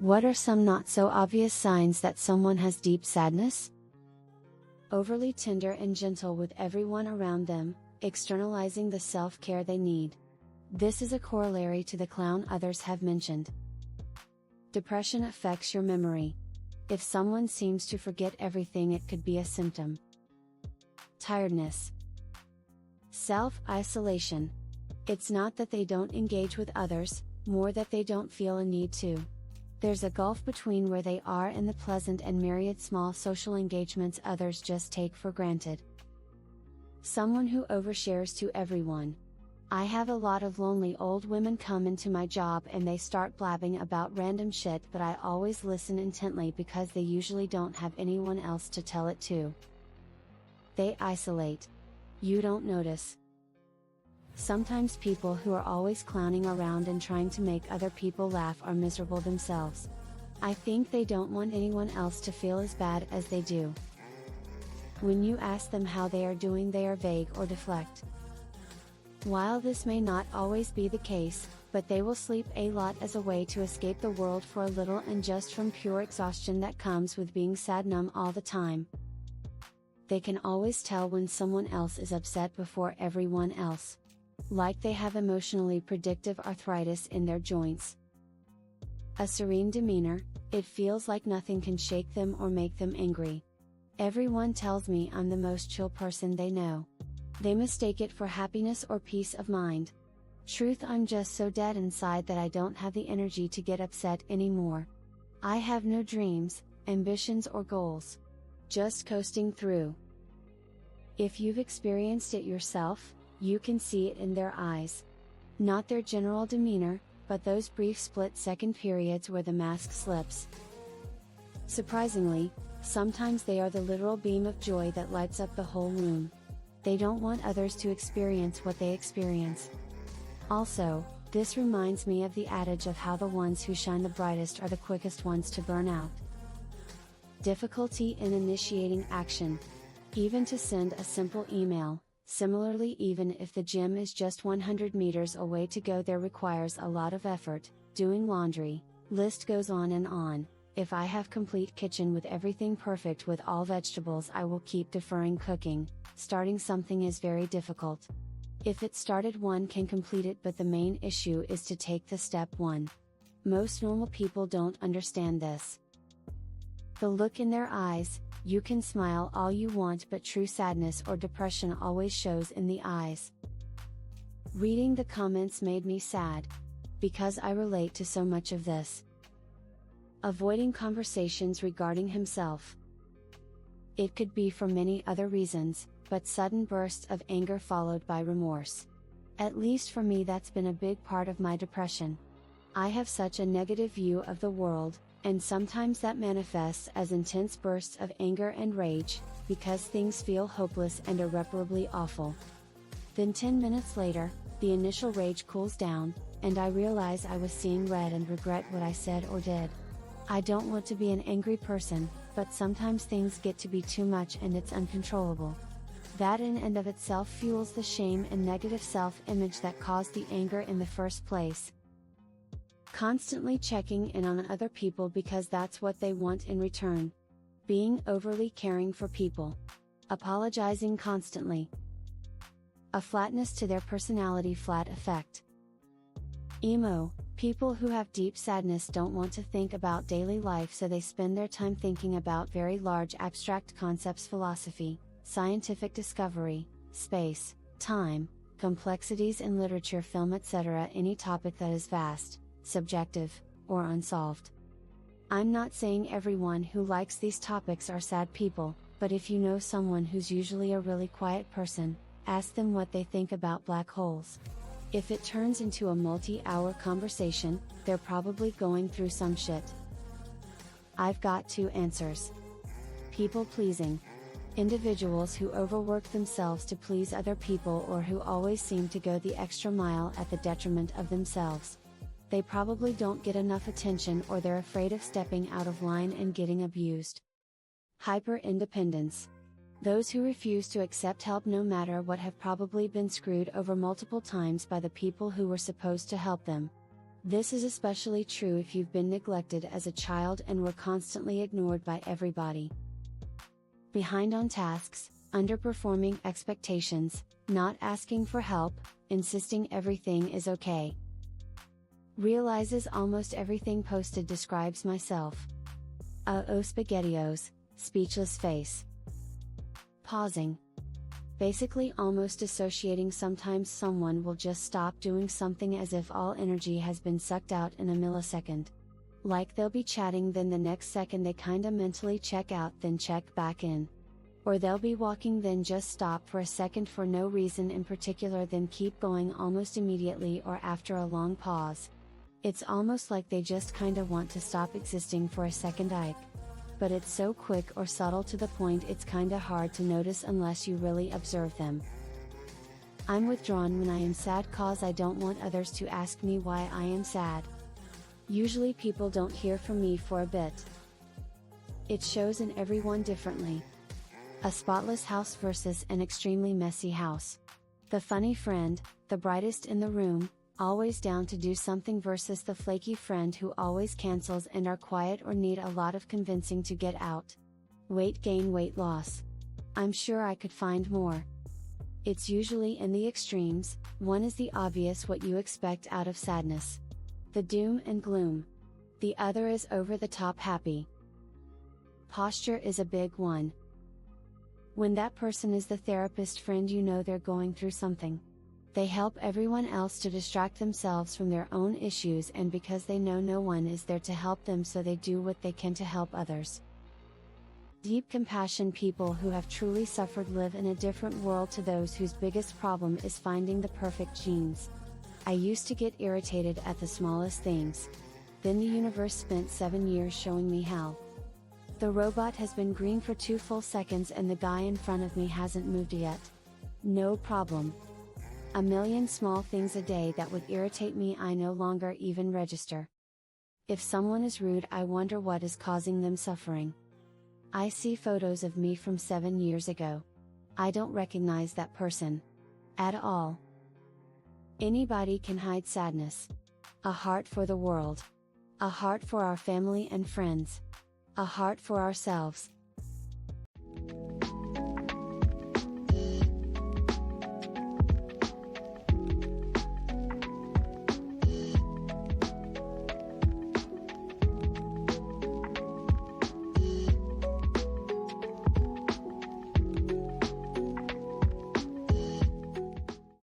What are some not so obvious signs that someone has deep sadness? Overly tender and gentle with everyone around them, externalizing the self-care they need. This is a corollary to the clown others have mentioned. Depression affects your memory. If someone seems to forget everything, it could be a symptom. Tiredness. Self-isolation. It's not that they don't engage with others, more that they don't feel a need to. There's a gulf between where they are and the pleasant and myriad small social engagements others just take for granted. Someone who overshares to everyone. I have a lot of lonely old women come into my job and they start blabbing about random shit, but I always listen intently because they usually don't have anyone else to tell it to. They isolate. You don't notice. Sometimes people who are always clowning around and trying to make other people laugh are miserable themselves. I think they don't want anyone else to feel as bad as they do. When you ask them how they are doing, they are vague or deflect. While this may not always be the case, but they will sleep a lot as a way to escape the world for a little, and just from pure exhaustion that comes with being sad numb all the time. They can always tell when someone else is upset before everyone else. Like they have emotionally predictive arthritis in their joints. A serene demeanor. It feels like nothing can shake them or make them angry. Everyone tells me I'm the most chill person they know. They mistake it for happiness or peace of mind. Truth, I'm just so dead inside that I don't have the energy to get upset anymore. I have no dreams, ambitions or goals. Just coasting through. If you've experienced it yourself, you can see it in their eyes. Not their general demeanor, but those brief split-second periods where the mask slips. Surprisingly, sometimes they are the literal beam of joy that lights up the whole room. They don't want others to experience what they experience. Also, this reminds me of the adage of how the ones who shine the brightest are the quickest ones to burn out. Difficulty in initiating action. Even to send a simple email. Similarly, even if the gym is just 100 meters away to go, there requires a lot of effort. Doing laundry, list goes on and on. If I have complete kitchen with everything perfect with all vegetables, I will keep deferring cooking. Starting something is very difficult. If it's started, one can complete it, but the main issue is to take the step one. Most normal people don't understand this. The look in their eyes. You can smile all you want, but true sadness or depression always shows in the eyes. Reading the comments made me sad. Because I relate to so much of this. Avoiding conversations regarding himself. It could be for many other reasons, but sudden bursts of anger followed by remorse. At least for me, that's been a big part of my depression. I have such a negative view of the world, and sometimes that manifests as intense bursts of anger and rage, because things feel hopeless and irreparably awful. Then 10 minutes later, the initial rage cools down, and I realize I was seeing red and regret what I said or did. I don't want to be an angry person, but sometimes things get to be too much and it's uncontrollable. That in and of itself fuels the shame and negative self-image that caused the anger in the first place. Constantly checking in on other people because that's what they want in return. Being overly caring for people. Apologizing constantly. A flatness to their personality, flat effect. Emo. People who have deep sadness don't want to think about daily life, so they spend their time thinking about very large abstract concepts, philosophy, scientific discovery, space, time, complexities in literature, film, etc. Any topic that is vast, subjective, or unsolved. I'm not saying everyone who likes these topics are sad people, but if you know someone who's usually a really quiet person, ask them what they think about black holes. If it turns into a multi-hour conversation, they're probably going through some shit. I've got two answers. People pleasing. Individuals who overwork themselves to please other people, or who always seem to go the extra mile at the detriment of themselves. They probably don't get enough attention, or they're afraid of stepping out of line and getting abused. Hyper-independence. Those who refuse to accept help no matter what have probably been screwed over multiple times by the people who were supposed to help them. This is especially true if you've been neglected as a child and were constantly ignored by everybody. Behind on tasks, underperforming expectations, not asking for help, insisting everything is okay. Realizes almost everything posted describes myself. Oh spaghettios, speechless face. Pausing. Basically almost dissociating. Sometimes someone will just stop doing something as if all energy has been sucked out in a millisecond. Like they'll be chatting, then the next second they kinda mentally check out, then check back in. Or they'll be walking, then just stop for a second for no reason in particular, then keep going almost immediately or after a long pause. It's almost like they just kinda want to stop existing for a second. But it's so quick or subtle to the point it's kinda hard to notice unless you really observe them. I'm withdrawn when I am sad cause I don't want others to ask me why I am sad. Usually people don't hear from me for a bit. It shows in everyone differently. A spotless house versus an extremely messy house. The funny friend, the brightest in the room, always down to do something versus the flaky friend who always cancels and are quiet or need a lot of convincing to get out. Weight gain, weight loss. I'm sure I could find more. It's usually in the extremes. One is the obvious, what you expect out of sadness. The doom and gloom. The other is over the top happy. Posture is a big one. When that person is the therapist friend, you know they're going through something. They help everyone else to distract themselves from their own issues, and because they know no one is there to help them, so they do what they can to help others. Deep compassion. People who have truly suffered live in a different world to those whose biggest problem is finding the perfect genes. I used to get irritated at the smallest things. Then the universe spent 7 years showing me how. The robot has been green for 2 full seconds and the guy in front of me hasn't moved yet. No problem. A million small things a day that would irritate me I no longer even register. If someone is rude, I wonder what is causing them suffering. I see photos of me from 7 years ago. I don't recognize that person. At all. Anybody can hide sadness. A heart for the world. A heart for our family and friends. A heart for ourselves.